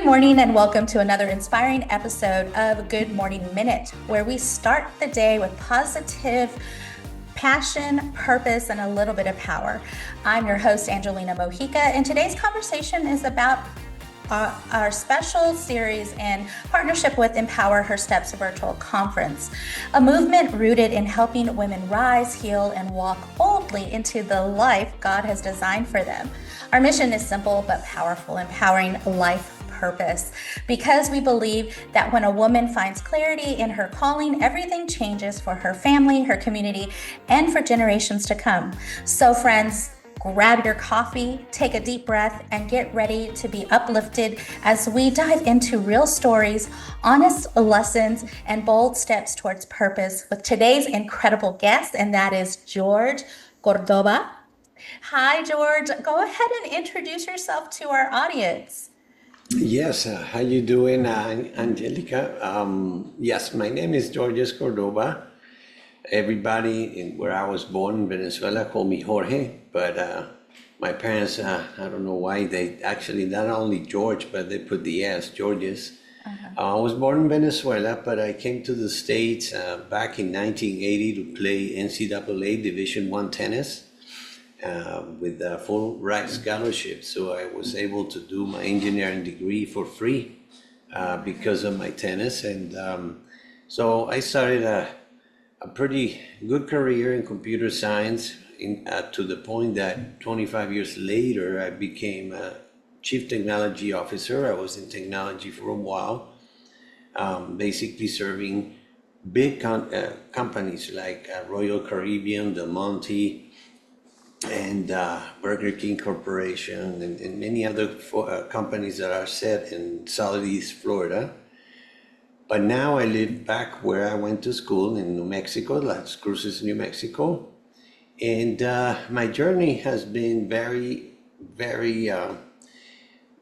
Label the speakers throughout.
Speaker 1: morning and welcome to another inspiring episode of Good Morning Minute, where we start the day with positive passion, purpose, and a little bit of power. I'm your host, Angelina Mojica, and today's conversation is about our special series in partnership with Empower Her Steps virtual conference, a movement rooted in helping women rise, heal, and walk boldly into the life God has designed for them. Our mission is simple but powerful, empowering life purpose, because we believe that when a woman finds clarity in her calling, everything changes for her family, her community, and for generations to come. So friends, grab your coffee, take a deep breath, and get ready to be uplifted as we dive into real stories, honest lessons, and bold steps towards purpose with today's incredible guest, and that is George Cordoba. Hi, George. Go ahead and introduce yourself to our audience.
Speaker 2: Yes, how you doing, Angelica? Yes, my name is George Cordoba. Everybody where I was born in Venezuela called me Jorge, but my parents, I don't know why, they actually not only George, but they put the S, Georges. I was born in Venezuela, but I came to the States back in 1980 to play NCAA Division I tennis with a full ride scholarship. So I was able to do my engineering degree for free because of my tennis. And so I started a pretty good career in computer science to the point that 25 years later, I became a chief technology officer. I was in technology for a while, basically serving big companies like Royal Caribbean, Del Monte, and Burger King Corporation, and many other companies that are set in Southeast Florida. But now I live back where I went to school in New Mexico, Las Cruces, New Mexico. And my journey has been very, very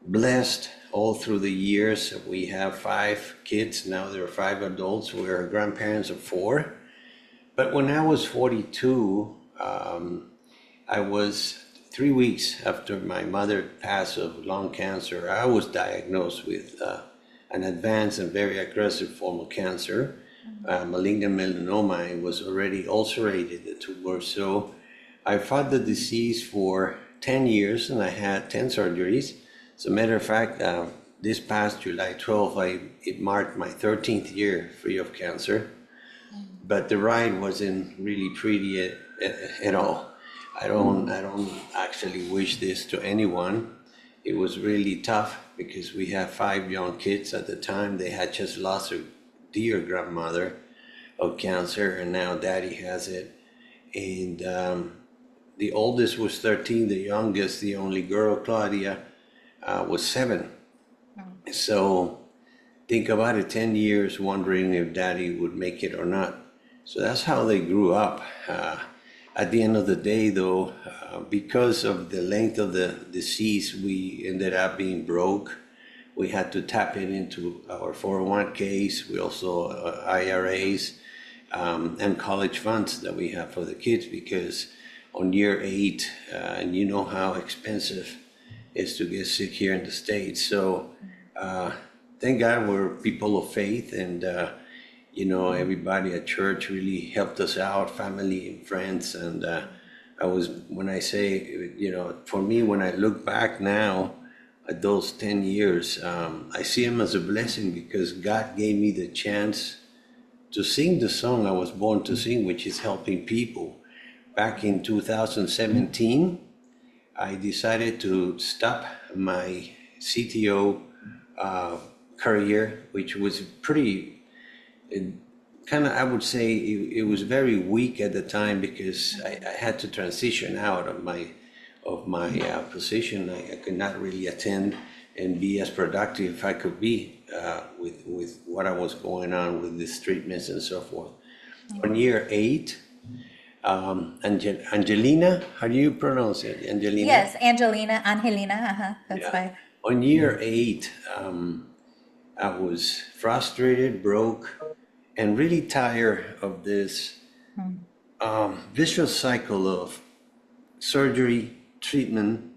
Speaker 2: blessed all through the years. We have 5 kids, now there are 5 adults. We're grandparents of 4. But when I was 42, I was 3 weeks after my mother passed of lung cancer. I was diagnosed with an advanced and very aggressive form of cancer, malignant melanoma. It was already ulcerated, the tumor. So I fought the disease for 10 years and I had 10 surgeries. As a matter of fact, this past July 12th, it marked my 13th year free of cancer. But the ride wasn't really pretty at all. I don't actually wish this to anyone. It was really tough because we had 5 young kids at the time. They had just lost their dear grandmother of cancer, and now daddy has it. And the oldest was 13, the youngest, the only girl, Claudia, was 7. So think about it, 10 years wondering if daddy would make it or not. So that's how they grew up. At the end of the day, though, because of the length of the disease, we ended up being broke. We had to tap into our 401ks, we also IRAs, and college funds that we have for the kids, because on year 8, and you know how expensive it is to get sick here in the States. So thank God we're people of faith, and everybody at church really helped us out, family and friends. And when I say, for me, when I look back now at those 10 years, I see them as a blessing, because God gave me the chance to sing the song I was born to sing, which is helping people. Back in 2017, I decided to stop my CTO career, which was pretty I would say it was very weak at the time, because I had to transition out of my position. I could not really attend and be as productive if I could be with what I was going on with these treatments and so forth. On year 8, Angelina, how do you pronounce it? Angelina?
Speaker 1: Yes, Angelina, that's fine.
Speaker 2: On year 8, I was frustrated, broke, and really tired of this vicious cycle of surgery, treatment,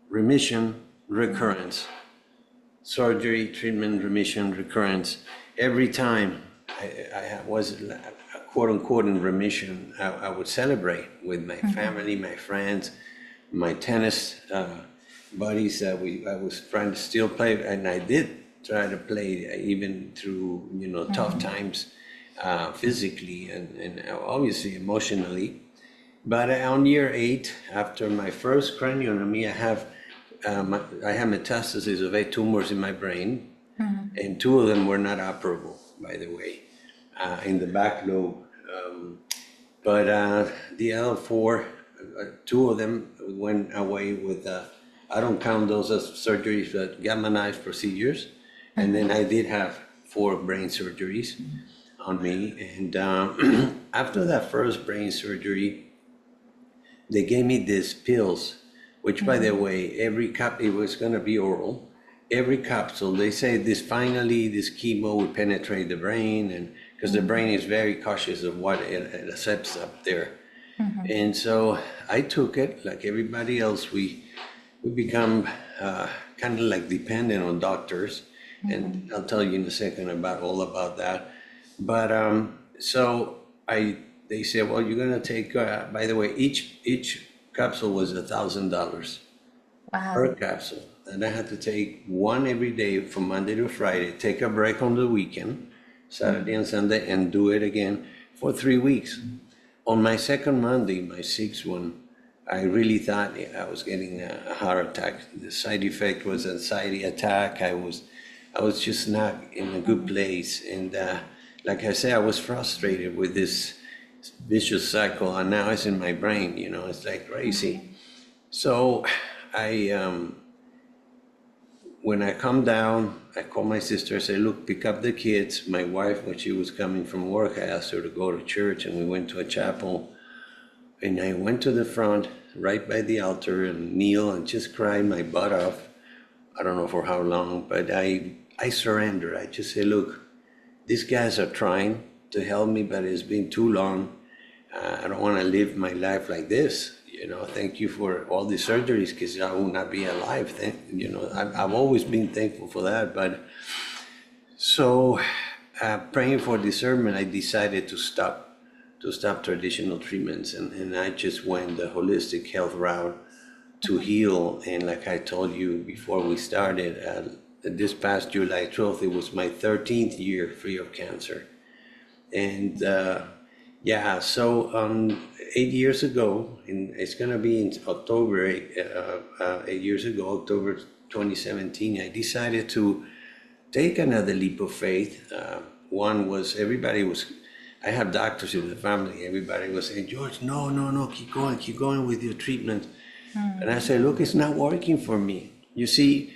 Speaker 2: remission, recurrence. surgery, treatment, remission, recurrence. Every time was quote unquote in remission, I would celebrate with my family, my friends, my tennis buddies that I was trying to still play, and I did try to play even through, tough times physically and obviously emotionally. But on year 8, after my first craniotomy, I have metastases of 8 tumors in my brain, and 2 of them were not operable, by the way, in the back lobe. But the other 4, 2 of them went away with, I don't count those as surgeries, but gamma knife procedures. And then I did have 4 brain surgeries on me. And after that first brain surgery, they gave me these pills, which by the way, every it was gonna be oral. Every capsule, they say this chemo will penetrate the brain, and because the brain is very cautious of what it accepts up there. And so I took it like everybody else. We become kind of like dependent on doctors, and I'll tell you in a second all about that. But so they said, well, you're gonna take. By the way, each capsule was $1,000 per capsule, and I had to take 1 every day from Monday to Friday. Take a break on the weekend, Saturday and Sunday, and do it again for 3 weeks. On my second Monday, my 6th one, I really thought I was getting a heart attack. The side effect was anxiety attack. I was just not in a good place, and like I said, I was frustrated with this vicious cycle, and now it's in my brain. It's like crazy. So when I come down, I call my sister, I say, look, pick up the kids. My wife, when she was coming from work, I asked her to go to church, and we went to a chapel. And I went to the front, right by the altar, and kneel and just cried my butt off. I don't know for how long, but I surrender. I just say, look, these guys are trying to help me, but it's been too long. I don't want to live my life like this. Thank you for all the surgeries, because I will not be alive. I've always been thankful for that. But so praying for discernment, I decided to stop traditional treatments, and I just went the holistic health route to heal. And like I told you before we started, this past July 12th, it was my 13th year free of cancer. And so 8 years ago, and it's gonna be in October, 8 years ago, October 2017, I decided to take another leap of faith. One was, I have doctors in the family, everybody was saying, George, no, keep going with your treatment. And I said, look, it's not working for me. You see,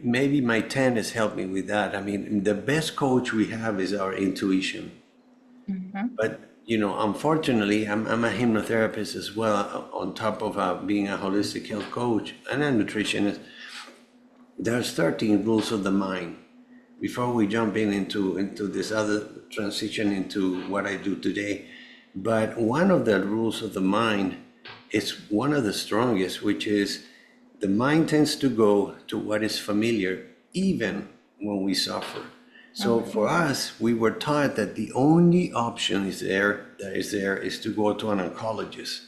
Speaker 2: maybe my tennis helped me with that. I mean, the best coach we have is our intuition. But, unfortunately, I'm a hypnotherapist as well, on top of being a holistic health coach and a nutritionist. There's 13 rules of the mind. Before we jump into this other transition into what I do today, but one of the rules of the mind is one of the strongest, which is the mind tends to go to what is familiar, even when we suffer. So for us, we were taught that the only option is to go to an oncologist.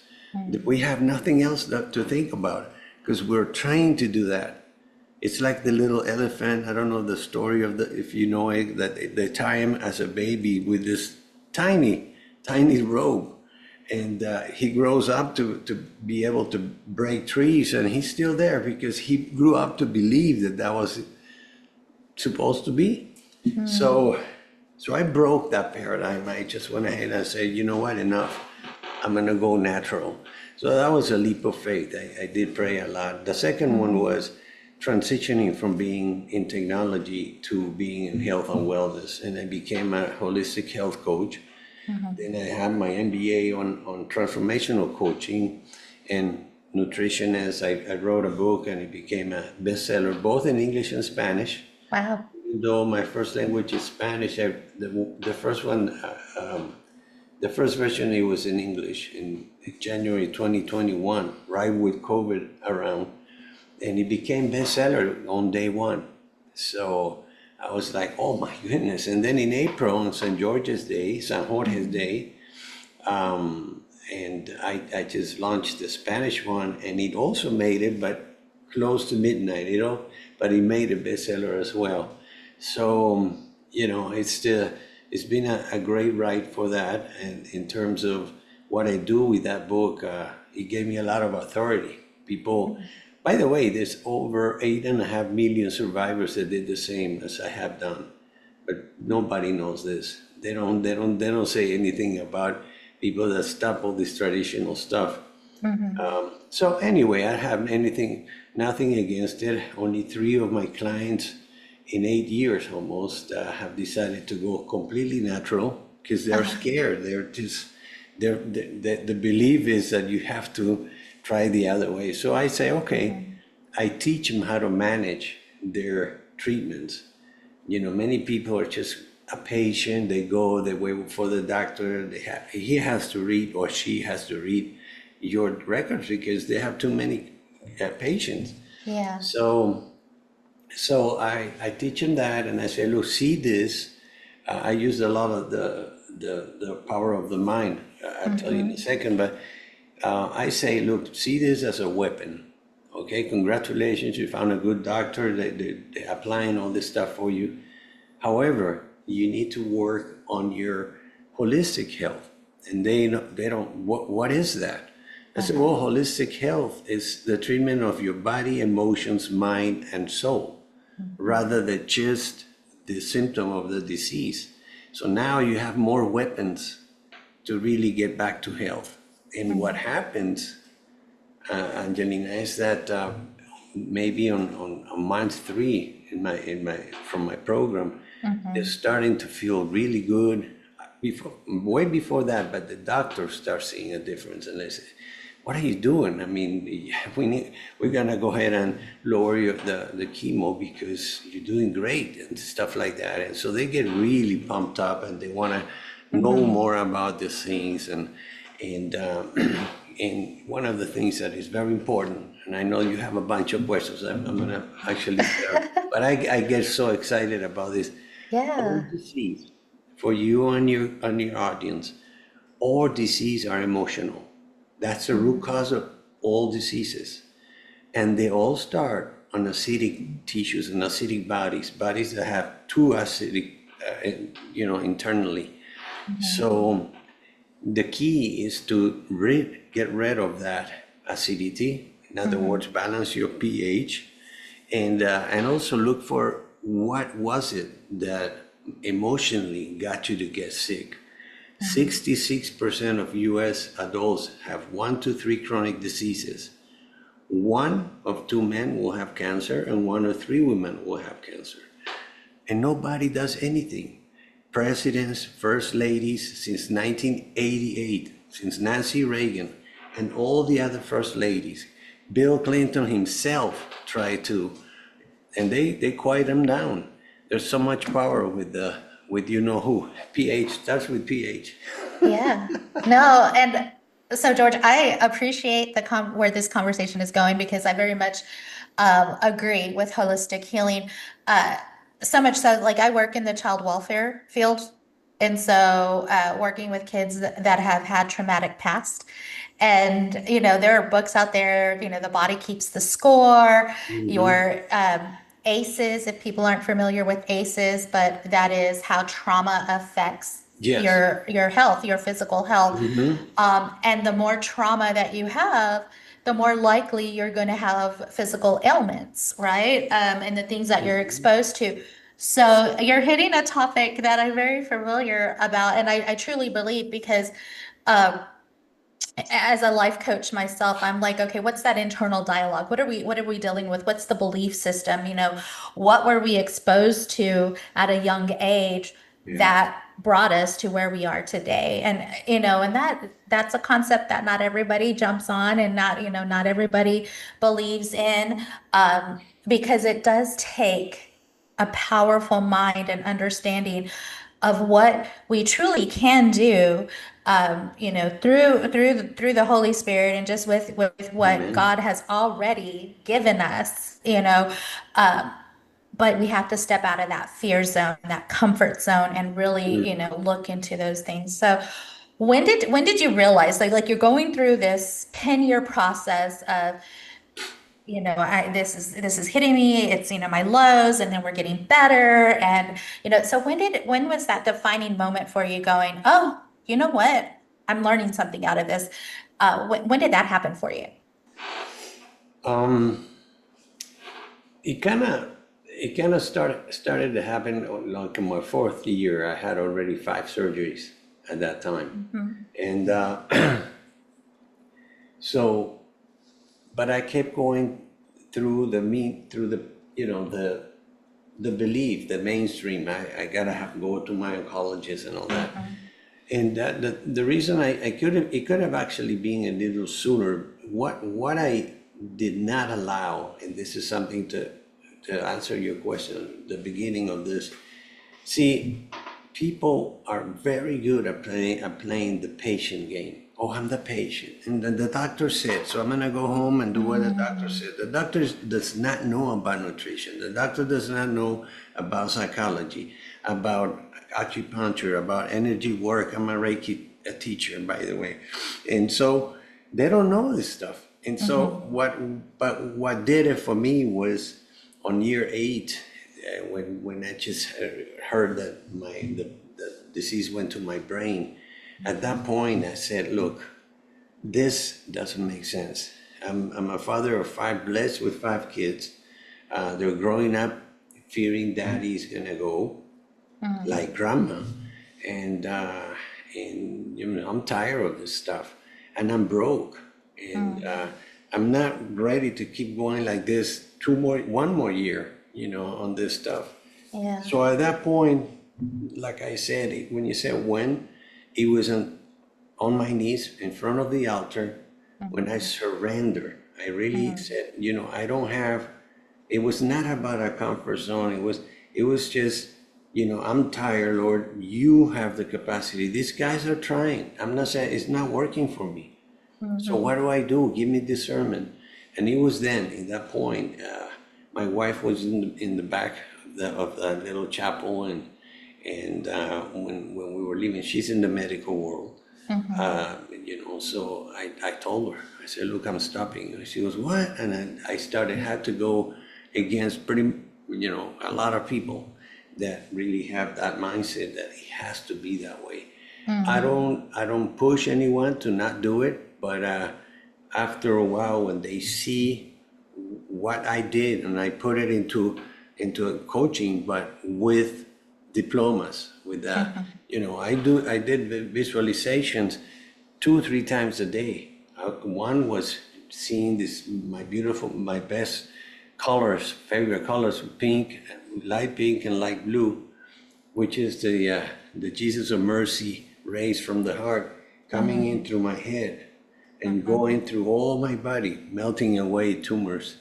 Speaker 2: That we have nothing else to think about, because we're trained to do that. It's like the little elephant. I don't know the story if you know it, that they tie him as a baby with this tiny rope. And he grows up to be able to break trees, and he's still there because he grew up to believe that was supposed to be. So I broke that paradigm. I just went ahead and said, you know what, enough. I'm gonna go natural. So that was a leap of faith. I did pray a lot. The second one was transitioning from being in technology to being in health and wellness. And I became a holistic health coach. Then I had my MBA on transformational coaching and nutritionist. I wrote a book, and it became a bestseller, both in English and Spanish.
Speaker 1: Wow.
Speaker 2: Even though my first language is Spanish, the first one, the first version, it was in English in January 2021, right with COVID around. And it became bestseller on day one. So I was like, oh my goodness. And then in April, on St. George's Day, San Jorge's Day, and I just launched the Spanish one, and it also made it, but close to midnight, but it made a bestseller as well. So, it's been a great ride for that. And in terms of what I do with that book, it gave me a lot of authority. People, by the way, there's over 8.5 million survivors that did the same as I have done, but nobody knows this. They don't say anything about people that stop all this traditional stuff. So anyway, I have nothing against it. Only 3 of my clients in 8 years almost have decided to go completely natural because they're scared. The belief is that you have to try the other way. So I say, okay, I teach them how to manage their treatments. Many people are just a patient. They go, they wait for the doctor. He has to read or she has to read your records because they have too many patients.
Speaker 1: Yeah.
Speaker 2: So I teach them that, and I say, look, see this. I use a lot of the power of the mind. I'll tell you in a second, but I say, look, see this as a weapon. Okay, congratulations, you found a good doctor. They're applying all this stuff for you. However, you need to work on your holistic health. And they don't, what is that? I said, well, holistic health is the treatment of your body, emotions, mind, and soul, rather than just the symptom of the disease. So now you have more weapons to really get back to health. And what happens, Angelina, is that maybe on month 3 from my program, they're starting to feel really good. Way before that, but the doctors start seeing a difference, and they say, "What are you doing? I mean, we're gonna go ahead and lower the chemo because you're doing great," and stuff like that. And so they get really pumped up, and they want to know more about these things. And and one of the things that is very important, and I know you have a bunch of questions. I'm gonna actually start, but I get so excited about this. All
Speaker 1: Yeah.
Speaker 2: disease, for you and your audience, all disease are emotional. That's the root cause of all diseases. And they all start on acidic tissues and acidic bodies that have too acidic, internally. So the key is to get rid of that acidity. In other words, balance your pH, and also look for what was it that emotionally got you to get sick. 66% of US adults have 1 to 3 chronic diseases. 1 of 2 men will have cancer, and 1 of 3 women will have cancer. And nobody does anything. Presidents, first ladies since 1988, since Nancy Reagan, and all the other first ladies. Bill Clinton himself tried to, and they quiet them down. There's so much power with you know who. pH starts with pH.
Speaker 1: Yeah. No, and so George, I appreciate where this conversation is going because I very much agree with holistic healing. Uh, so much so, like I work in the child welfare field, and so working with kids that have had traumatic past. And there are books out there. The body keeps the score.
Speaker 2: Mhm.
Speaker 1: Your ACEs, if people aren't familiar with ACEs, but that is how trauma affects
Speaker 2: Yes.
Speaker 1: your health, your physical health.
Speaker 2: Mhm.
Speaker 1: And the more trauma that you have, the more likely you're going to have physical ailments, right? And the things that you're exposed to. So you're hitting a topic that I'm very familiar about, and I truly believe because um, as a life coach myself, I'm like, okay, what's that internal dialogue? What are we dealing with? What's the belief system? What were we exposed to at a young age
Speaker 2: Yeah.
Speaker 1: that brought us to where we are today? And and that's a concept that not everybody jumps on, and not everybody believes in, because it does take a powerful mind and understanding of what we truly can do, through the Holy Spirit, and just with what
Speaker 2: Amen.
Speaker 1: God has already given us, but we have to step out of that fear zone, that comfort zone, and really, look into those things. So when did you realize, like you're going through this 10-year process of, this is hitting me, it's, my lows, and then we're getting better. And, so when was that defining moment for you going, oh, you know what? I'm learning something out of this. When did that happen for you?
Speaker 2: Um, it kind of started to happen like in my fourth year. I had already 5 surgeries at that time, and so, but I kept going through the the belief, the mainstream. I gotta go to my oncologist and all that. And the reason it could have actually been a little sooner. What I did not allow, and this is something to answer your question, the beginning of this. See, people are very good at playing the patient game. Oh, I'm the patient, and then the doctor said, so I'm gonna go home and do what the doctor said. The doctor does not know about nutrition. The doctor does not know about psychology, about acupuncture, about energy work. I'm a Reiki teacher, by the way, and so they don't know this stuff. And so what did it for me was on year 8, when I just heard that the disease went to my brain. At that point, I said, look, this doesn't make sense. I'm a father of 5, blessed with 5 kids. They're growing up fearing daddy's gonna go, like grandma. And I'm tired of this stuff. And I'm broke. And I'm not ready to keep going like this 1 more year, on this stuff.
Speaker 1: Yeah.
Speaker 2: So at that point, like I said, when you said when, it was on my knees in front of the altar when I surrendered. I really said, I don't have, it was not about a comfort zone. It was just, I'm tired, Lord. You have the capacity. These guys are trying. I'm not saying it's not working for me. So what do I do? Give me discernment. And it was then, in that point, my wife was in the back of the little chapel, and when we were leaving, she's in the medical world. So I told her, I said, look, I'm stopping. And she goes, what? And I had to go against a lot of people that really have that mindset that it has to be that way. I don't push anyone to not do it, but after a while, when they see what I did, and I put it into a coaching, but with diplomas, with that, I did visualizations 2-3 times a day. One was seeing my best colors, favorite colors, pink, light pink and light blue, which is the Jesus of mercy rays from the heart coming in through my head and going through all my body, melting away tumors.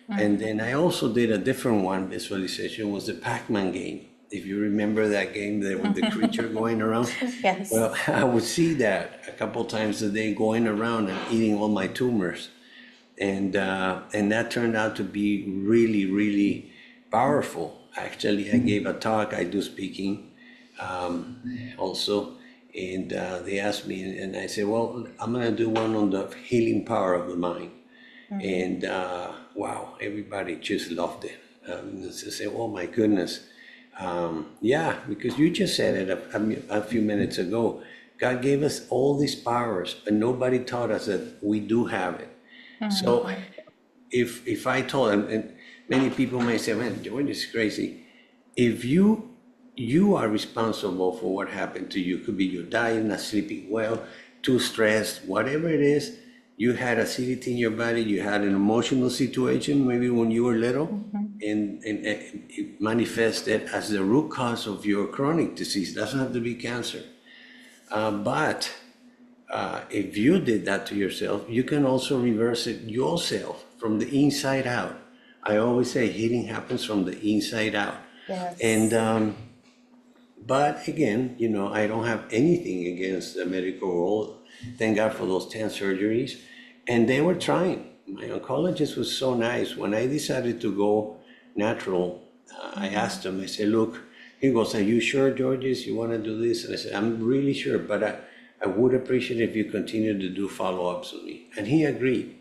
Speaker 2: And then I also did a different one visualization, was the Pac-Man game. If you remember that game there with the creature going around.
Speaker 1: Yes.
Speaker 2: Well, I would see that a couple times a day going around and eating all my tumors. And that turned out to be really, really powerful. Actually, I gave a talk, I do speaking also. And they asked me, and I said, well, I'm gonna do one on the healing power of the mind. And wow, everybody just loved it. They said, oh my goodness. Yeah, because you just said it a few minutes ago. God gave us all these powers, but nobody taught us that we do have it. So if I told them, and many people may say, man, George is crazy. If you are responsible for what happened to you, could be your diet, not sleeping well, too stressed, whatever it is, you had acidity in your body, you had an emotional situation, maybe when you were little, and it manifested as the root cause of your chronic disease. Doesn't have to be cancer. But if you did that to yourself, you can also reverse it yourself from the inside out. I always say healing happens from the inside out.
Speaker 1: Yes.
Speaker 2: And but again, I don't have anything against the medical world. Thank God for those 10 surgeries. And they were trying. My oncologist was so nice. When I decided to go natural, I asked him, I said, look, he goes, are you sure, Georges, you want to do this? And I said, I'm really sure, but I would appreciate if you continue to do follow-ups with me. And he agreed.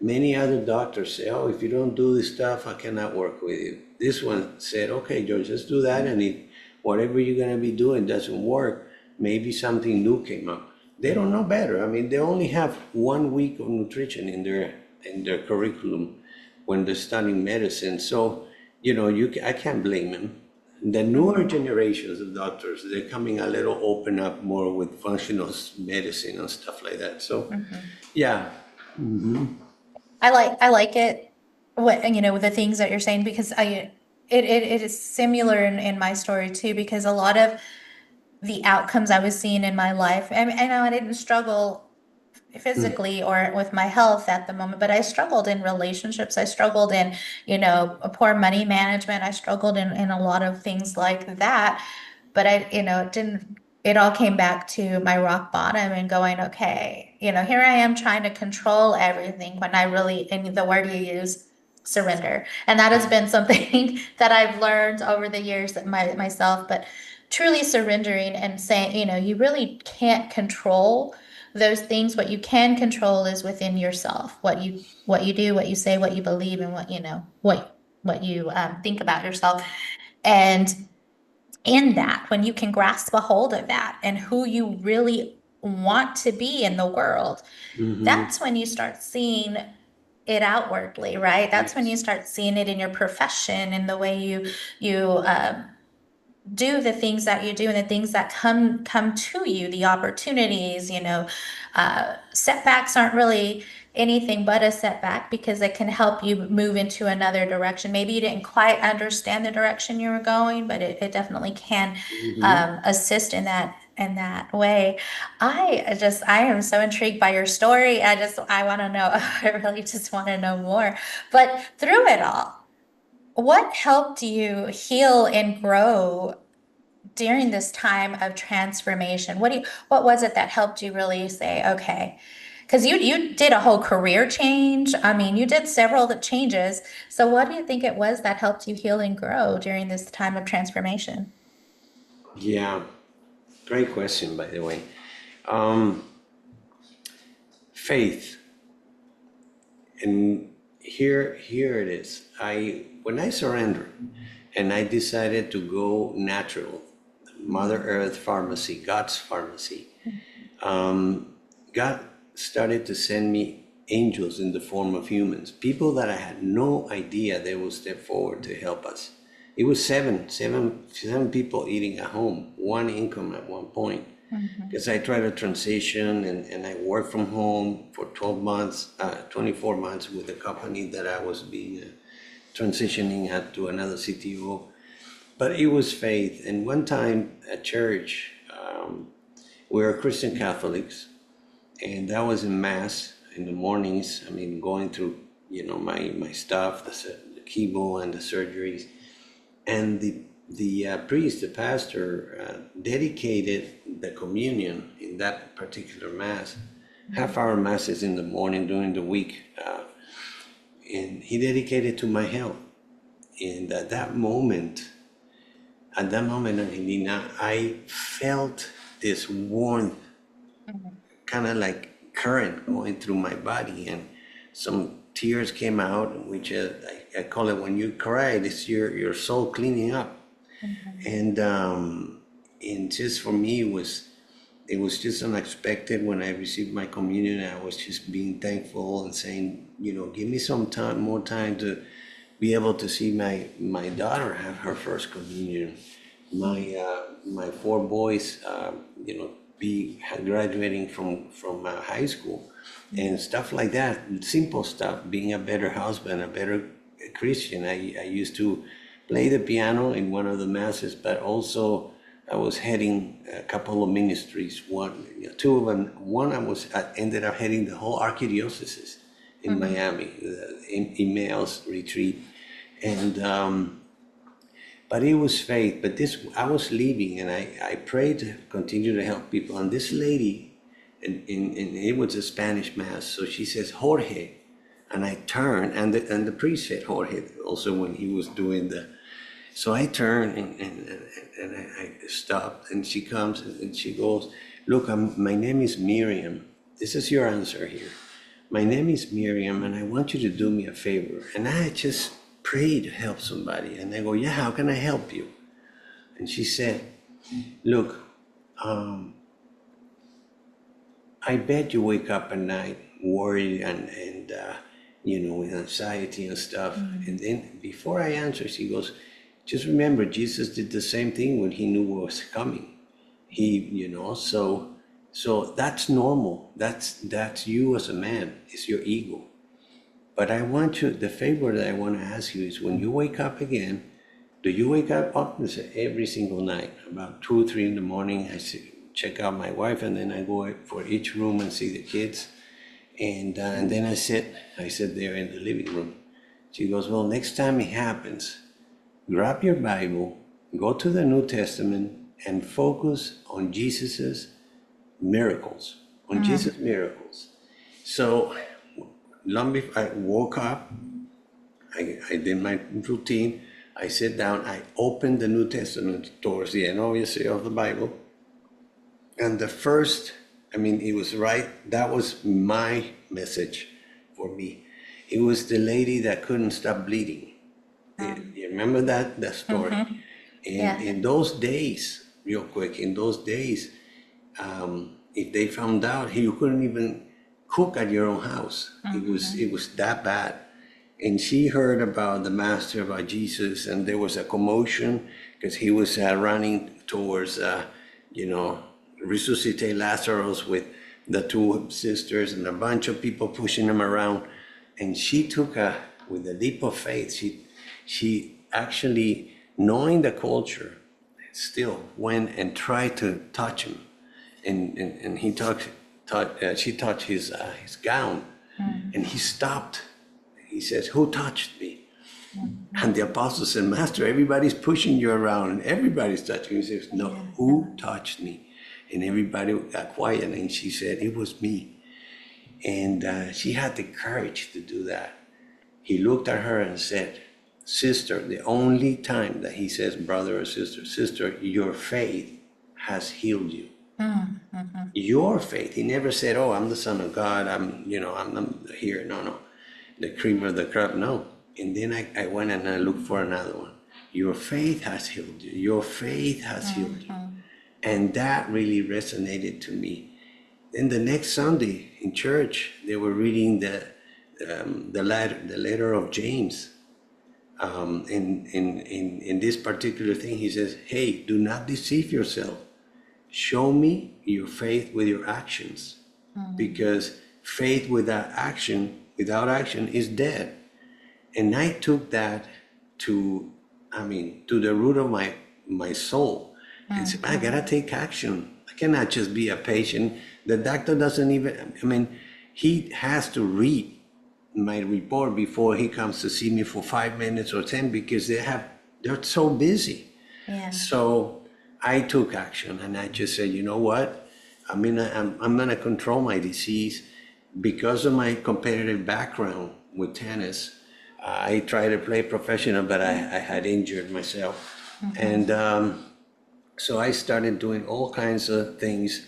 Speaker 2: Many other doctors say, oh, if you don't do this stuff, I cannot work with you. This one said, okay, George, let's do that. And if whatever you're going to be doing doesn't work, maybe something new came up. They don't know better. I mean, they only have 1 week of nutrition in their curriculum when they're studying medicine. So, I can't blame them. The newer generations of doctors, they're coming a little open up more with functional medicine and stuff like that. So, yeah.
Speaker 1: I like it, with the things that you're saying, because it is similar in my story too, because a lot of the outcomes I was seeing in my life, and I know I didn't struggle physically or with my health at the moment, but I struggled in relationships. I struggled in, a poor money management. I struggled in a lot of things like that. But it didn't, it all came back to my rock bottom and going, okay, here I am trying to control everything when I really, and the word you use, surrender. And that has been something that I've learned over the years that myself, but truly surrendering and saying, you really can't control those things. What you can control is within yourself, what you do, what you say, what you believe, and what you think about yourself. And in that, when you can grasp a hold of that and who you really want to be in the world, that's when you start seeing it outwardly, right? That's when you start seeing it in your profession, in the way you do the things that you do and the things that come to you, the opportunities. Setbacks aren't really anything but a setback, because it can help you move into another direction. Maybe you didn't quite understand the direction you were going, but it definitely can assist in that way. I am so intrigued by your story. I want to know. I really just want to know more. But through it all, what helped you heal and grow during this time of transformation? What was it that helped you really say, okay? Because you did a whole career change. I mean, you did several changes. So what do you think it was that helped you heal and grow during this time of transformation?
Speaker 2: Yeah, great question, by the way. Um, Faith. And here it is. When I surrendered and I decided to go natural, Mother Earth pharmacy, God's pharmacy, God started to send me angels in the form of humans, people that I had no idea they would step forward to help us. It was seven people eating at home, one income at one point. Because I tried to transition and I worked from home for 12 months, 24 months with a company that I was being transitioning at to another CTO. But it was faith. And one time at church, we were Christian Catholics, and that was in Mass in the mornings. I mean, going through, my stuff, the chemo and the surgeries. And the priest, the pastor, dedicated the communion in that particular Mass, half-hour Masses in the morning during the week. And he dedicated to my health. And at that moment, Angelina, I felt this warmth, kind of like current going through my body, and some tears came out, which I call it, when you cry, it's your soul cleaning up. And just for me, it was just unexpected. When I received my communion, I was just being thankful and saying, give me some time, more time to be able to see my daughter have her first communion. My four boys, be graduating from high school and stuff like that. Simple stuff. Being a better husband, a better Christian. I used to play the piano in one of the Masses, but also I was heading a couple of ministries. Two of them. One, I ended up heading the whole archdiocese in Miami, the Emmaus retreat, and but it was faith. But I was leaving, and I prayed to continue to help people. And this lady, and it was a Spanish Mass, so she says, Jorge. And I turned, and the priest said Jorge also when he was doing the. So I turn and I stopped, and she comes and she goes, look, my name is Miriam. This is your answer here. My name is Miriam, and I want you to do me a favor. And I just pray to help somebody. And I go, yeah, how can I help you? And she said, look, I bet you wake up at night worried and with anxiety and stuff. And then before I answer, she goes, just remember, Jesus did the same thing when he knew what was coming. So that's normal. That's you as a man. It's your ego. But the favor that I want to ask you is, when you wake up again, do you wake up every single night about 2 or 3 in the morning? Check out my wife, and then I go for each room and see the kids, and then I sit there in the living room. She goes, well, next time it happens, grab your Bible, go to the New Testament, and focus on Jesus's miracles, on Jesus' miracles. So long before I woke up, I did my routine. I sit down, I opened the New Testament towards the end, obviously, of the Bible. And it was right. That was my message for me. It was the lady that couldn't stop bleeding. You remember that story? In those days, real quick, if they found out, you couldn't even cook at your own house. It was that bad. And she heard about the master, about Jesus, and there was a commotion because he was running towards, resuscitate Lazarus with the 2 sisters and a bunch of people pushing him around. And she took with a leap of faith, she actually, knowing the culture, still went and tried to touch him. And she touched his gown, and he stopped. He says, who touched me? And the apostle said, Master, everybody's pushing you around and everybody's touching you. He says, no, who touched me? And everybody got quiet, and she said, it was me. And she had the courage to do that. He looked at her and said, sister, the only time that he says brother or sister, your faith has healed you. Your faith. He never said, oh, I'm the son of God, I'm here. No. The cream of the crop, no. And then I went and I looked for another one. Your faith has healed you. Your faith has healed you. And that really resonated to me. Then the next Sunday in church, they were reading the letter of James. In this particular thing, he says, hey, do not deceive yourself. Show me your faith with your actions. Because faith without action is dead. And I took that to the root of my soul. And said, I gotta take action. I cannot just be a patient. The doctor doesn't even, he has to read my report before he comes to see me for 5 minutes or 10, because they're so busy.
Speaker 1: Yeah.
Speaker 2: So I took action, and I just said, you know what? I'm gonna control my disease. Because of my competitive background with tennis, I tried to play professional, but I had injured myself. And so I started doing all kinds of things.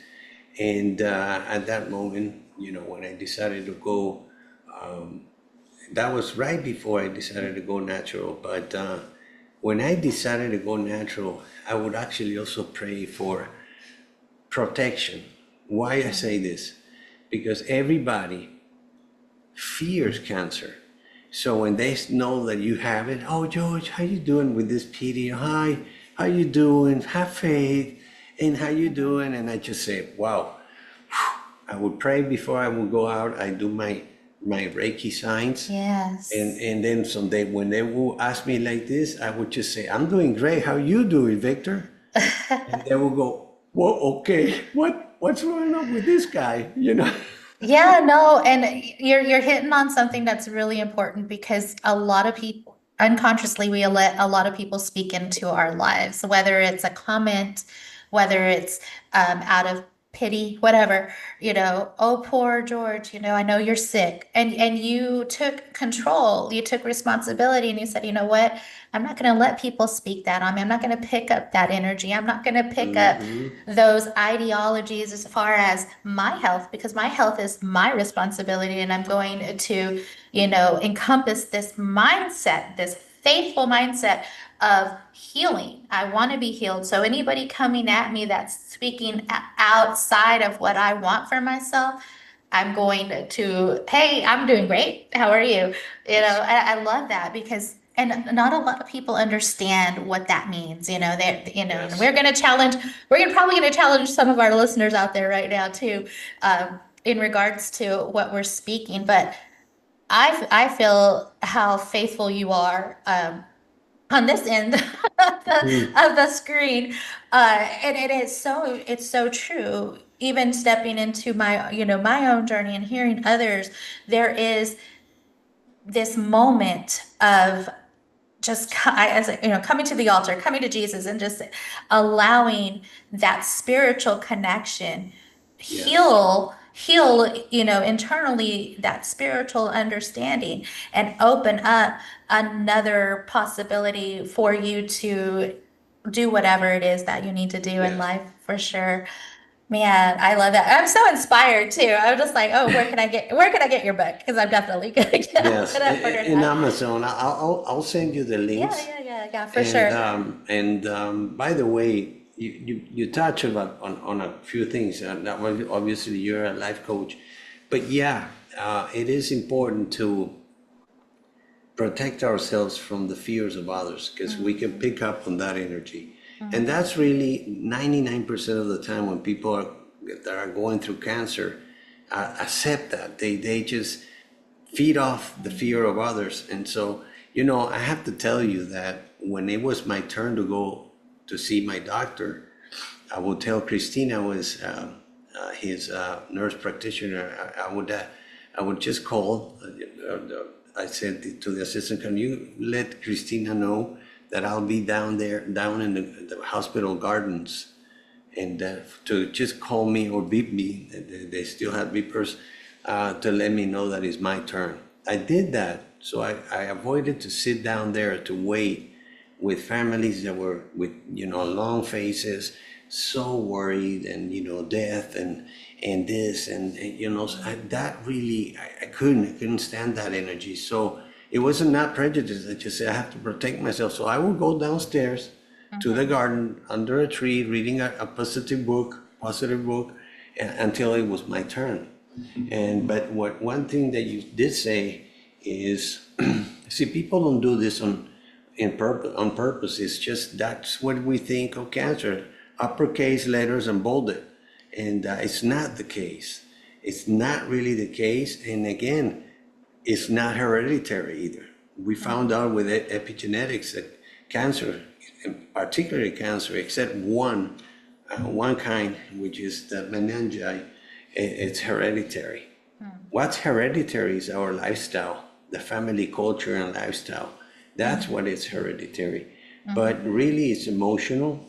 Speaker 2: And at that moment, when I decided to go, that was right before I decided to go natural. But when I decided to go natural, I would actually also pray for protection. Why I say this? Because everybody fears cancer. So when they know that you have it, oh, George, how you doing with this PD? Hi, how you doing? Have faith. And how you doing? And I just say, wow. I would pray before I would go out. I do my Reiki signs.
Speaker 1: Yes.
Speaker 2: And then someday when they will ask me like this, I would just say, I'm doing great. How you doing, Victor? And they will go, well, okay, what's going on with this guy?
Speaker 1: Yeah, no, and you're hitting on something that's really important, because a lot of people unconsciously, we let a lot of people speak into our lives, whether it's a comment, whether it's out of pity, whatever, oh, poor George, I know you're sick. And you took control, you took responsibility, and you said, you know what? I'm not going to let people speak that on me. I'm not going to pick up that energy. I'm not going to pick up
Speaker 2: Mm-hmm.
Speaker 1: those ideologies as far as my health, because my health is my responsibility, and I'm going to, encompass this mindset, this faithful mindset of healing. I want to be healed. So anybody coming at me that's speaking outside of what I want for myself, I'm going to, hey, I'm doing great. How are you?
Speaker 2: Yes.
Speaker 1: I love that because, and not a lot of people understand what that means. And
Speaker 2: Yes.
Speaker 1: we're probably going to challenge some of our listeners out there right now too, in regards to what we're speaking. But I feel how faithful you are. On this end of
Speaker 2: Mm.
Speaker 1: the screen. And it's so true. Even stepping into my own journey and hearing others, there is this moment of just as coming to the altar, coming to Jesus, and just allowing that spiritual connection
Speaker 2: Yes.
Speaker 1: heal internally, that spiritual understanding, and open up another possibility for you to do whatever it is that you need to do in
Speaker 2: Yes.
Speaker 1: life, for sure. Man, I love that. I'm so inspired too. I'm just like, oh, where can I get your book? Because I'm definitely
Speaker 2: Yes.
Speaker 1: gonna order
Speaker 2: In
Speaker 1: that.
Speaker 2: Amazon, I'll send you the
Speaker 1: Yeah,
Speaker 2: links.
Speaker 1: yeah, for
Speaker 2: And
Speaker 1: sure.
Speaker 2: by the way, you touch on a few things. That was obviously you're a life coach, but yeah, it is important to protect ourselves from the fears of others because we can
Speaker 1: Mhm,
Speaker 2: pick up on that energy. And
Speaker 1: mhm,
Speaker 2: that's really 99% of the time when people that are going through cancer accept that. They just feed off the fear of others. And so, I have to tell you that when it was my turn to go to see my doctor, I would tell Christina was his nurse practitioner. I would just call. I said to the assistant, "Can you let Christina know that I'll be down there, down in the hospital gardens, and to just call me or beep me. They still have beepers to let me know that it's my turn." I did that, so I avoided to sit down there to wait with families that were with long faces, so worried, and death and this and so that really I couldn't stand that energy. So it wasn't not prejudice. I just said I have to protect myself. So I would go downstairs to the
Speaker 1: mhm,
Speaker 2: garden under a tree reading a positive book until it was my turn. And but what one thing that you did say is, see, people don't do this on purpose. It's just that's what we think of cancer, uppercase letters and bolded, and it's not the case. It's not really the case. And again, it's not hereditary either. We found
Speaker 1: mhm.
Speaker 2: out with epigenetics that cancer, particularly cancer, except one kind, which is the meningi, it's hereditary.
Speaker 1: Mm,
Speaker 2: What's hereditary is our lifestyle, the family culture and lifestyle. That's what
Speaker 1: mhm,
Speaker 2: is hereditary. But
Speaker 1: mhm.
Speaker 2: really, it's emotional.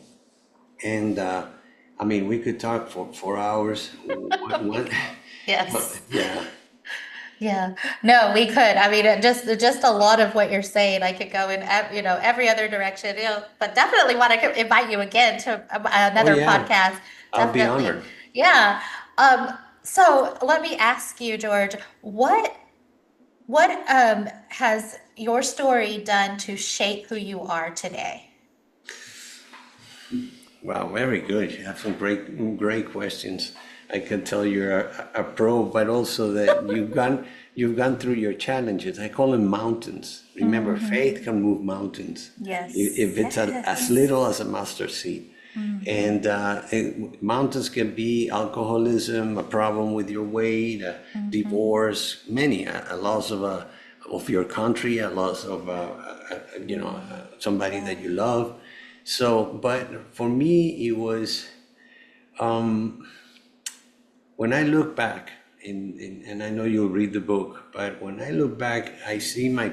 Speaker 2: And I mean, we could talk for hours. What,
Speaker 1: Yes.
Speaker 2: yeah,
Speaker 1: Yeah. No, we could. I mean, just a lot of what you're saying. I could go in, every other direction. But definitely want to invite you again to
Speaker 2: oh
Speaker 1: another
Speaker 2: yeah,
Speaker 1: podcast.
Speaker 2: I'll be
Speaker 1: Definitely.
Speaker 2: honored.
Speaker 1: Yeah. So let me ask you, George, what has your story done to shape who you are today?
Speaker 2: Wow, very good. You have some great questions. I can tell you're a pro, but also that you've gone through your challenges. I call them mountains. Remember, faith
Speaker 1: Hmm.
Speaker 2: can move mountains if
Speaker 1: Yes.
Speaker 2: it's as
Speaker 1: Yes.
Speaker 2: little as a mustard seed.
Speaker 1: Hmm.
Speaker 2: And mountains can be alcoholism, a problem with your weight, a
Speaker 1: Hmm.
Speaker 2: divorce, many, a loss of your country, a loss of
Speaker 1: Hmm.
Speaker 2: somebody
Speaker 1: Yeah.
Speaker 2: that you love. So, but for me, it was when I look back, and I know you'll read the book, but when I look back, I see my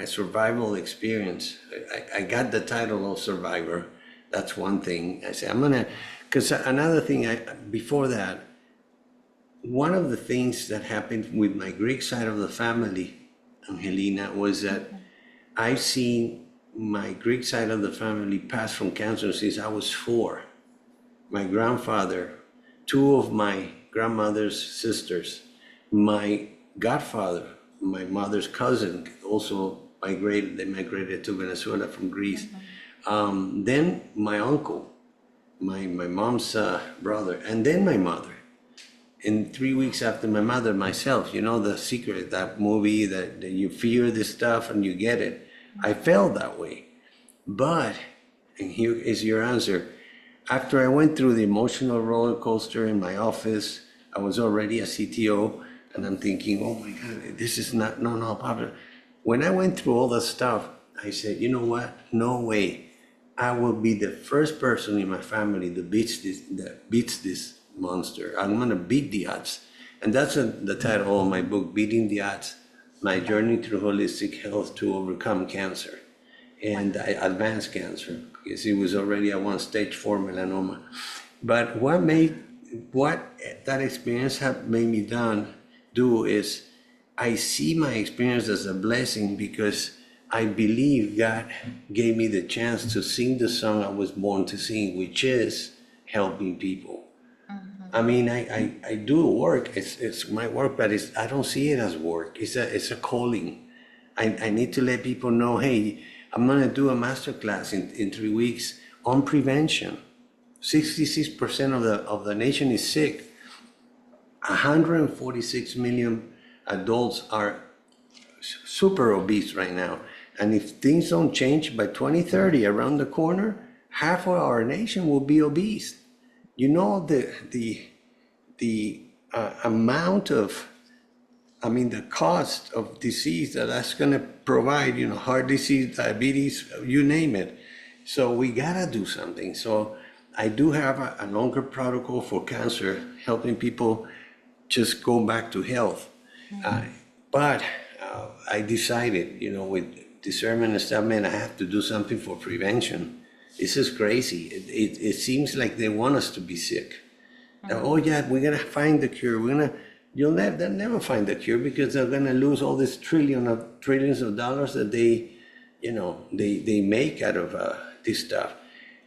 Speaker 2: survival experience. I got the title of survivor, That's one thing. I say, because another thing, before that, one of the things that happened with my Greek side of the family, Angelina, was that I've seen my Greek side of the family pass from cancer since I was 4. My grandfather, 2 of my grandmother's sisters, my godfather, my mother's cousin, also they migrated to Venezuela from Greece. Then my uncle, my mom's brother, and then my mother. And 3 weeks after my mother, myself, The Secret, that movie that you fear this stuff and you get it. I felt that way. But, and here is your answer, after I went through the emotional roller coaster in my office, I was already a CTO, and I'm thinking, oh my God, this is not popular. When I went through all that stuff, I said, you know what? No way. I will be the first person in my family that beats this monster. I'm gonna beat the odds. And that's the title of my book, Beating the Odds, My Journey Through Holistic Health to Overcome Cancer and Advanced Cancer, because it was already a 1-stage 4 melanoma. But what that experience have made me do is I see my experience as a blessing, because I believe God gave me the chance to sing the song I was born to sing, which is helping people. I mean, I do work. It's my work, but I don't see it as work. It's a calling. I need to let people know, hey, I'm gonna do a masterclass in 3 weeks on prevention. 66% of the nation is sick. 146 million adults are super obese right now. And if things don't change by 2030, around the corner, half of our nation will be obese. The amount of, the cost of disease that's going to provide, heart disease, diabetes, you name it. So we gotta do something. So I do have a longer protocol for cancer, helping people just go back to health. But I decided, with discernment and stuff, man, I have to do something for prevention. This is crazy. It seems like they want us to be sick. Oh yeah, we're gonna find the cure. They'll never find the cure, because they're gonna lose all this trillions of dollars that they make out of this stuff.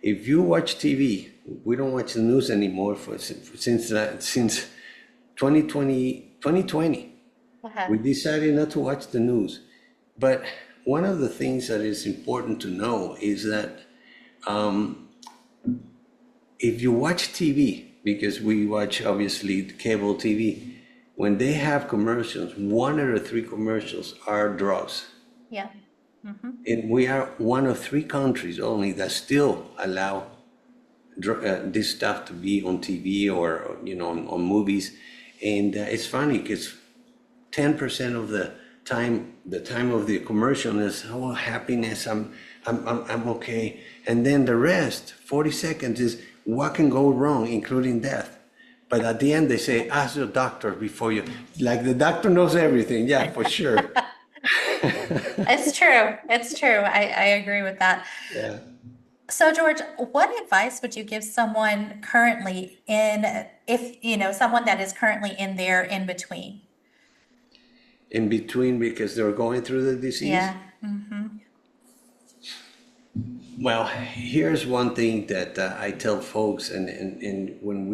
Speaker 2: If you watch TV, we don't watch the news anymore since 2020. We decided not to watch the news. But one of the things that is important to know is that if you watch TV, because we watch obviously cable TV, when they have commercials, 1 out of 3 commercials are drugs.
Speaker 1: Yeah.
Speaker 2: And we are one of 3 countries only that still allow this stuff to be on TV or on movies. And it's funny, because 10% of the time of the commercial is, oh, happiness, I'm okay. And then the rest, 40 seconds, is what can go wrong, including death. But at the end, they say, ask your doctor before you, like the doctor knows everything. Yeah, for sure.
Speaker 1: It's true. I agree with that.
Speaker 2: Yeah.
Speaker 1: So George, what advice would you give someone currently someone that is currently in their in between?
Speaker 2: In between, because they're going through the disease?
Speaker 1: Yeah.
Speaker 2: Well, here's one thing that I tell folks, and when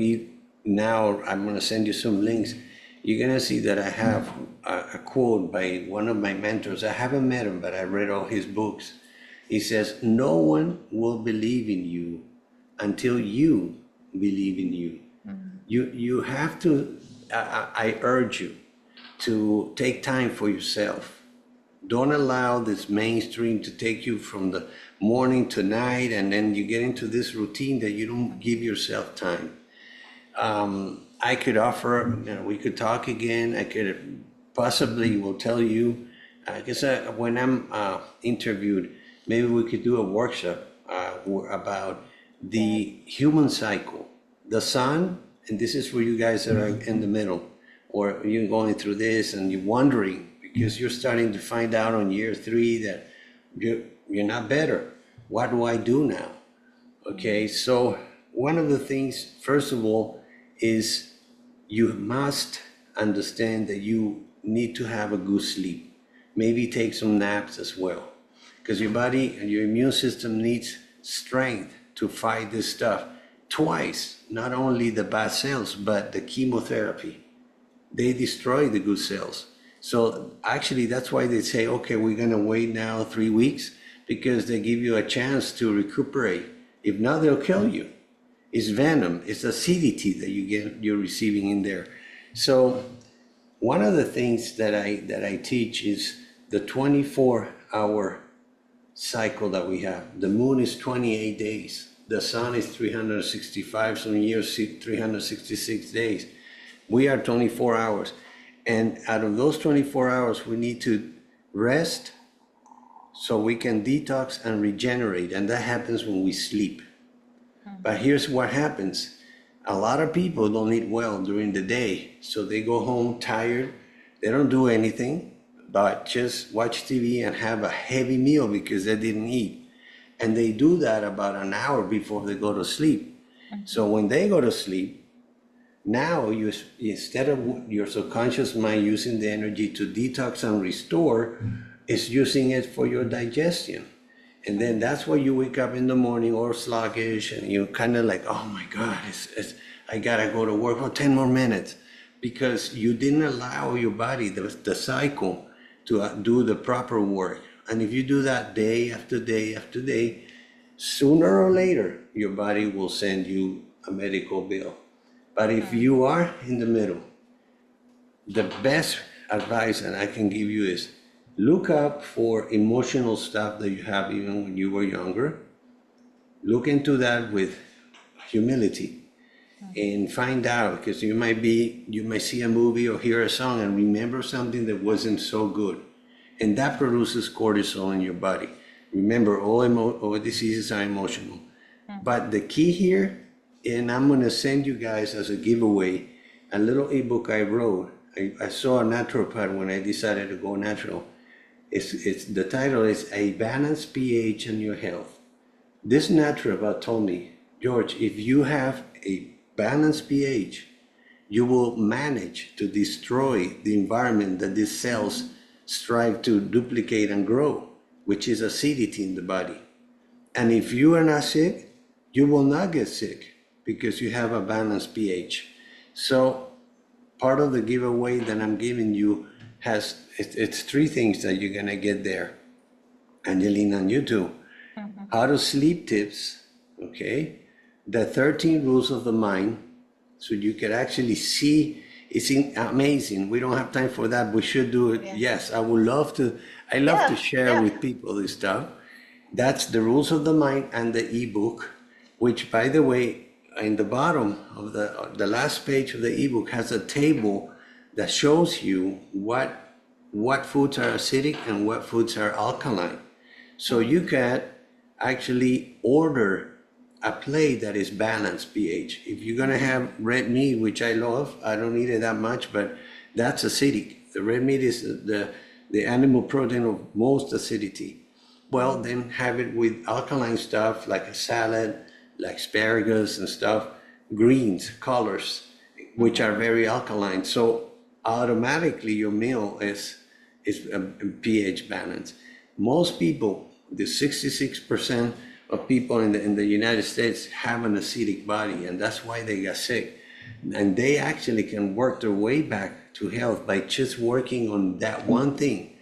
Speaker 2: I'm going to send you some links. You're going to see that I have a quote by one of my mentors. I haven't met him, but I read all his books. He says, no one will believe in you until you believe in you. You have to, I urge you to take time for yourself. Don't allow this mainstream to take you from the morning to night, and then you get into this routine that you don't give yourself time. I could offer, we could talk again. I could possibly will tell you, I guess when I'm interviewed, maybe we could do a workshop about the human cycle, the sun, and this is for you guys that are in the middle, or you're going through this and you're wondering, because you're starting to find out on year 3 that you're not better. What do I do now? Okay, so one of the things, first of all, is you must understand that you need to have a good sleep. Maybe take some naps as well, because your body and your immune system needs strength to fight this stuff twice, not only the bad cells, but the chemotherapy. They destroy the good cells. So actually, that's why they say, okay, we're gonna wait now 3 weeks, because they give you a chance to recuperate. If not, they'll kill you. It's venom, it's acidity that you're receiving in there. So one of the things that I teach is the 24-hour cycle that we have. The moon is 28 days. The sun is 365, some years 366 days. We are 24 hours. And out of those 24 hours, we need to rest so we can detox and regenerate. And that happens when we sleep. But here's what happens. A lot of people don't eat well during the day. So they go home tired. They don't do anything but just watch TV and have a heavy meal because they didn't eat. And they do that about an hour before they go to sleep. So when they go to sleep, now you, instead of your subconscious mind using the energy to detox and restore, it's using it for your digestion. And then that's why you wake up in the morning all sluggish and you're kind of like, oh my God, I gotta go to work for 10 more minutes, because you didn't allow your body, the cycle, to do the proper work. And if you do that day after day after day, sooner or later, your body will send you a medical bill. But if you are in the middle, the best advice that I can give you is look up for emotional stuff that you have even when you were younger. Look into that with humility and find out, because you might see a movie or hear a song and remember something that wasn't so good. And that produces cortisol in your body. Remember, all diseases are emotional. But the key here, and I'm gonna send you guys as a giveaway, a little ebook I wrote. I saw a naturopath when I decided to go natural. The title is A Balanced pH in Your Health. This naturopath told me, George, if you have a balanced pH, you will manage to destroy the environment that these cells strive to duplicate and grow, which is acidity in the body. And if you are not sick, you will not get sick because you have a balanced pH. So part of the giveaway that I'm giving you it's 3 things that you're gonna get there. Angelina, and you too. How to sleep tips, okay? The 13 rules of the mind, so you can actually see. It's amazing. We don't have time for that. We should do it. Yeah. Yes, I would love to. I love to share with people this stuff. That's the rules of the mind and the ebook, which, by the way, in the bottom of the last page of the ebook has a table that shows you what foods are acidic and what foods are alkaline. So you can actually order a plate that is balanced pH. If you're gonna have red meat, which I love, I don't eat it that much, but that's acidic. The red meat is the animal protein of most acidity. Well, then have it with alkaline stuff like a salad, like asparagus and stuff, greens, colors, which are very alkaline. So automatically your meal is pH balanced. Most people, the 66% of people in the United States have an acidic body, and that's why they got sick. And they actually can work their way back to health by just working on that one thing.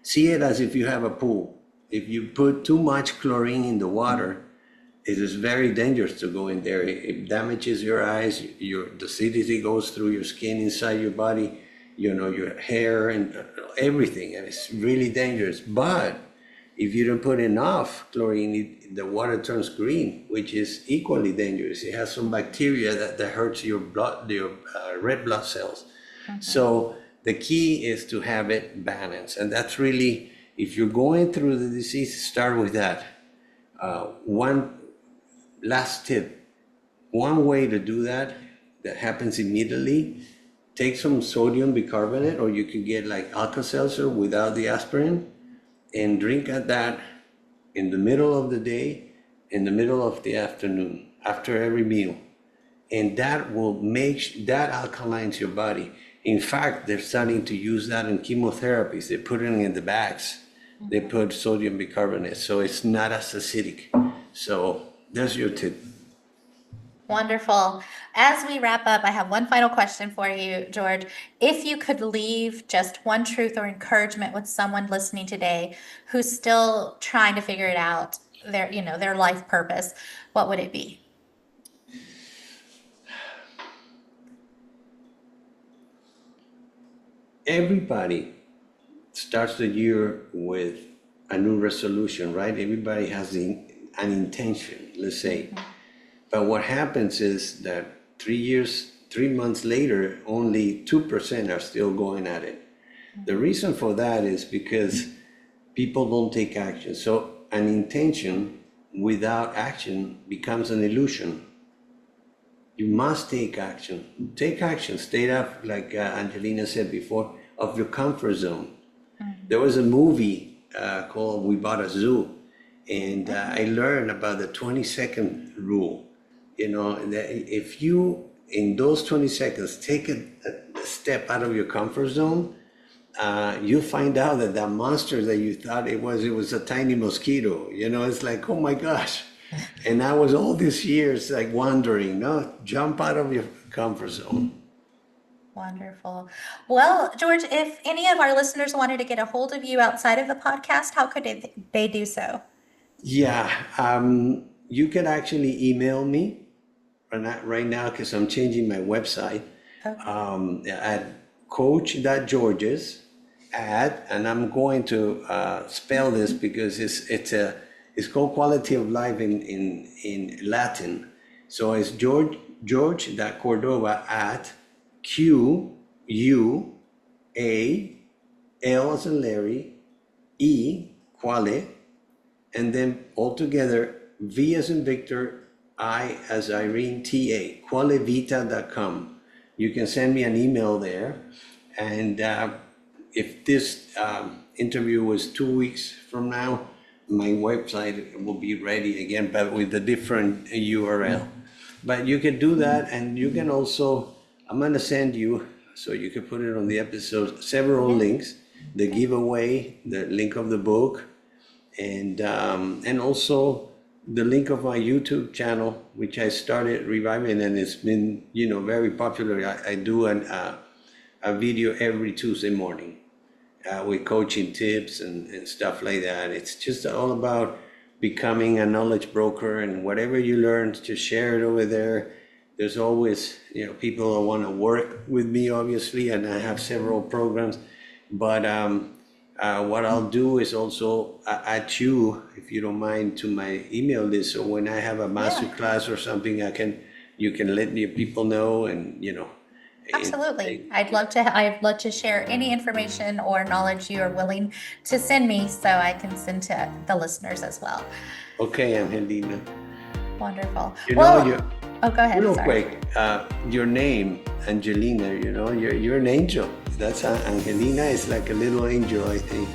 Speaker 2: See it as if you have a pool. If you put too much chlorine in the water, it is very dangerous to go in there. It damages your eyes, the acidity goes through your skin inside your body, your hair and everything, and it's really dangerous. But if you don't put enough chlorine, the water turns green, which is equally dangerous. It has some bacteria that hurts your blood, your red blood cells. So the key is to have it balanced. And that's really, if you're going through the disease, start with that. One last tip, one way to do that happens immediately, take some sodium bicarbonate, or you can get like Alka-Seltzer without the aspirin, and drink at that in the middle of the day in the middle of the afternoon after every meal. And that that alkalines your body. In fact, they're starting to use that in chemotherapies. They put it in the bags. They put sodium bicarbonate, so it's not as acidic. So that's your tip.
Speaker 1: Wonderful. As we wrap up, I have one final question for you, George. If you could leave just one truth or encouragement with someone listening today who's still trying to figure it out, their life purpose, what would it be?
Speaker 2: Everybody starts the year with a new resolution, right? Everybody has an intention, let's say. But what happens is that 3 months later, only 2% are still going at it. The reason for that is because people don't take action. So an intention without action becomes an illusion. You must take action. Take action. Stay up, like Angelina said before, of your comfort zone. There was a movie called We Bought a Zoo, and I learned about the 20-second rule. That if you, in those 20 seconds, take a step out of your comfort zone, you find out that monster that you thought it was a tiny mosquito. It's like, oh my gosh. And I was all these years like wondering, no, jump out of your comfort zone.
Speaker 1: Wonderful. Well, George, if any of our listeners wanted to get a hold of you outside of the podcast, how could they do so?
Speaker 2: Yeah, you can actually email me right now because I'm changing my website at coach.georges and I'm going to spell this because it's called quality of life in Latin. So it's George.Cordoba at Q-U-A-L as in Larry, E, quale, and then altogether, V as in Victor, I as Irene, T-A, qualevita.com. You can send me an email there. And if this interview was 2 weeks from now, my website will be ready again, but with a different URL. But you can do that, and you can also, I'm going to send you, so you can put it on the episode, several links, the giveaway, the link of the book, and also the link of my YouTube channel, which I started reviving, and it's been, very popular. I do a video every Tuesday morning with coaching tips and stuff like that. It's just all about becoming a knowledge broker, and whatever you learn, just share it over there. There's always, people that want to work with me, obviously, and I have several programs. But what I'll do is also add you, if you don't mind, to my email list. So when I have a master class or something, you can let people know, and
Speaker 1: Absolutely. I'd love to share any information or knowledge you are willing to send me so I can send to the listeners as well.
Speaker 2: Okay, Angelina.
Speaker 1: Wonderful.
Speaker 2: Go ahead. Real
Speaker 1: Sorry.
Speaker 2: quick, your name, Angelina, you're an angel. That's Angelina is like a little angel, I think.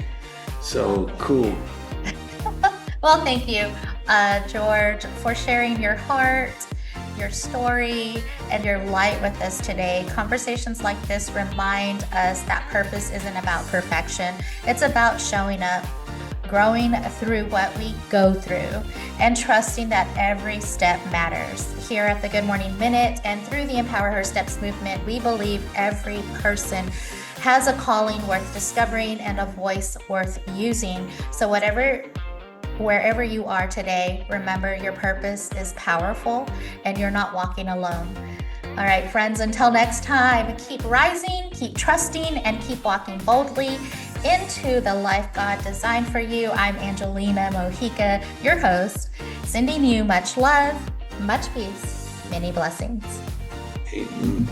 Speaker 2: So cool.
Speaker 1: Well, thank you, George, for sharing your heart, your story, and your light with us today. Conversations like this remind us that purpose isn't about perfection. It's about showing up, growing through what we go through, and trusting that every step matters. Here at the Good Morning Minute and through the Empower Her Steps movement, we believe every person has a calling worth discovering and a voice worth using. So wherever you are today, remember your purpose is powerful and you're not walking alone. All right, friends, until next time, keep rising, keep trusting, and keep walking boldly into the life God designed for you. I'm Angelina Mojica, your host, sending you much love, much peace, many blessings.
Speaker 2: Amen.